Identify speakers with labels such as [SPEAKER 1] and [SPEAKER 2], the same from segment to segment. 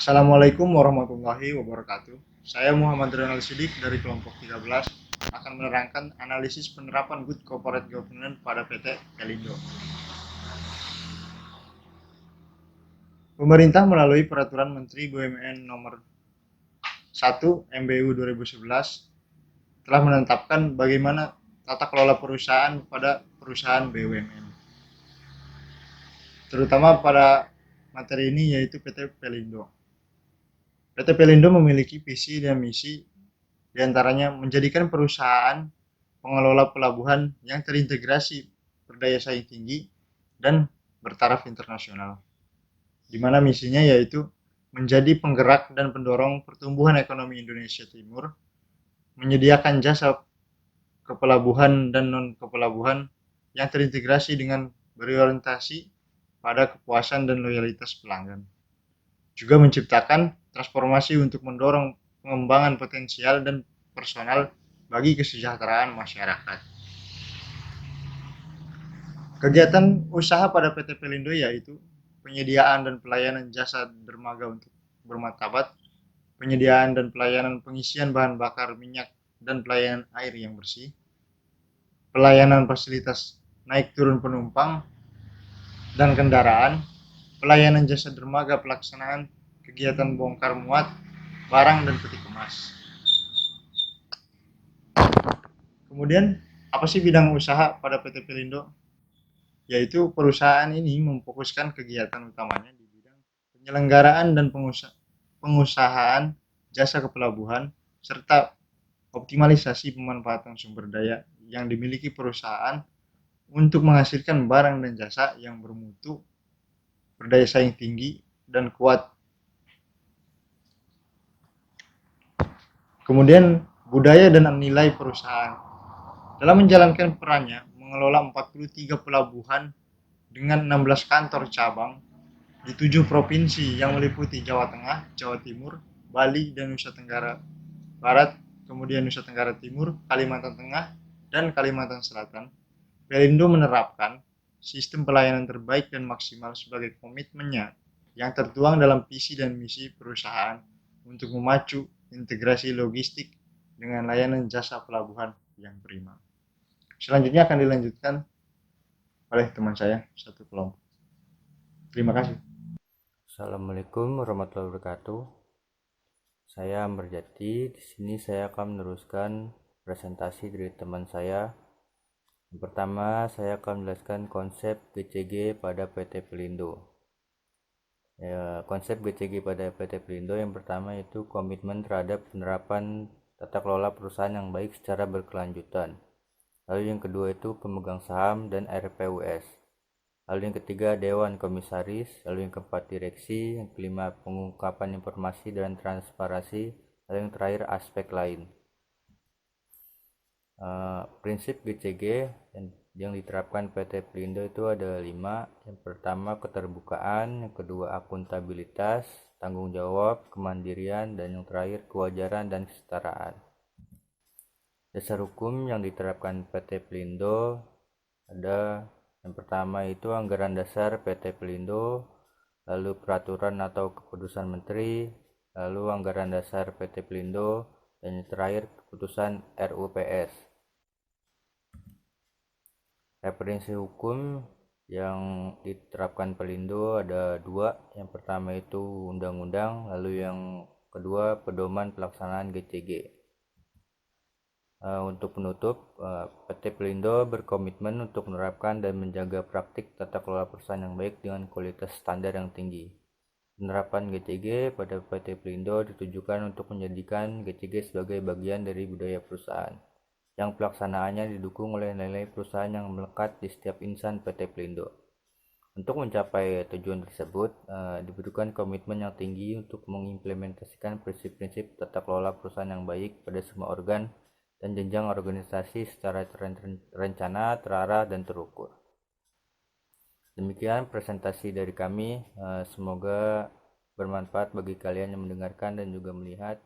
[SPEAKER 1] Assalamualaikum warahmatullahi wabarakatuh. Saya Muhammad Ronald Sidik dari kelompok 13 akan menerangkan analisis penerapan Good Corporate Governance pada PT Pelindo. Pemerintah melalui Peraturan Menteri BUMN Nomor 1 MBU 2011 telah menetapkan bagaimana tata kelola perusahaan pada perusahaan BUMN. Terutama pada materi ini yaitu PT Pelindo. PT Pelindo memiliki visi dan misi diantaranya menjadikan perusahaan pengelola pelabuhan yang terintegrasi, berdaya saing tinggi, dan bertaraf internasional. Di mana misinya yaitu menjadi penggerak dan pendorong pertumbuhan ekonomi Indonesia Timur, menyediakan jasa kepelabuhan dan non-kepelabuhan yang terintegrasi dengan berorientasi pada kepuasan dan loyalitas pelanggan. Juga menciptakan transformasi untuk mendorong pengembangan potensial dan personal bagi kesejahteraan masyarakat. Kegiatan usaha pada PT Pelindo yaitu penyediaan dan pelayanan jasa dermaga untuk bermartabat, penyediaan dan pelayanan pengisian bahan bakar minyak dan pelayanan air yang bersih, pelayanan fasilitas naik turun penumpang dan kendaraan, pelayanan jasa dermaga pelaksanaan kegiatan bongkar muat, barang dan peti kemas. Kemudian, apa sih bidang usaha pada PT Pelindo? Yaitu perusahaan ini memfokuskan kegiatan utamanya di bidang penyelenggaraan dan pengusahaan jasa kepelabuhan serta optimalisasi pemanfaatan sumber daya yang dimiliki perusahaan untuk menghasilkan barang dan jasa yang bermutu, berdaya saing tinggi, dan kuat. Kemudian, budaya dan nilai perusahaan. Dalam menjalankan perannya mengelola 43 pelabuhan dengan 16 kantor cabang di 7 provinsi yang meliputi Jawa Tengah, Jawa Timur, Bali, dan Nusa Tenggara Barat, kemudian Nusa Tenggara Timur, Kalimantan Tengah, dan Kalimantan Selatan. Pelindo menerapkan sistem pelayanan terbaik dan maksimal sebagai komitmennya yang tertuang dalam visi dan misi perusahaan untuk memacu integrasi logistik dengan layanan jasa pelabuhan yang prima. Selanjutnya akan dilanjutkan oleh teman saya satu kelompok. Terima kasih.
[SPEAKER 2] Assalamualaikum warahmatullahi wabarakatuh. Saya Amberjati. Di sini saya akan meneruskan presentasi dari teman saya. Yang pertama, saya akan menjelaskan konsep GCG pada PT Pelindo. Konsep GCG pada PT Pelindo yang pertama itu komitmen terhadap penerapan tata kelola perusahaan yang baik secara berkelanjutan. Lalu yang kedua itu pemegang saham dan RPUS. Lalu yang ketiga Dewan Komisaris. Lalu yang keempat direksi. Yang kelima pengungkapan informasi dan transparansi. Lalu yang terakhir aspek lain. Prinsip GCG yang diterapkan PT Pelindo itu ada 5. Yang pertama keterbukaan, yang kedua akuntabilitas, tanggung jawab, kemandirian, dan yang terakhir kewajaran dan kesetaraan. Dasar hukum yang diterapkan PT Pelindo ada yang pertama itu anggaran dasar PT Pelindo, lalu peraturan atau keputusan menteri, lalu anggaran dasar PT Pelindo, dan yang terakhir keputusan RUPS. Referensi hukum yang diterapkan Pelindo ada 2. Yang pertama itu undang-undang, lalu yang kedua pedoman pelaksanaan GCG. Untuk penutup, PT Pelindo berkomitmen untuk menerapkan dan menjaga praktik tata kelola perusahaan yang baik dengan kualitas standar yang tinggi. Penerapan GCG pada PT Pelindo ditujukan untuk menjadikan GCG sebagai bagian dari budaya perusahaan, yang pelaksanaannya didukung oleh nilai perusahaan yang melekat di setiap insan PT Pelindo. Untuk mencapai tujuan tersebut, dibutuhkan komitmen yang tinggi untuk mengimplementasikan prinsip-prinsip tata kelola perusahaan yang baik pada semua organ dan jenjang organisasi secara terencana, terarah, dan terukur. Demikian presentasi dari kami. Semoga bermanfaat bagi kalian yang mendengarkan dan juga melihat.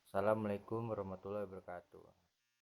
[SPEAKER 2] Assalamualaikum warahmatullahi wabarakatuh.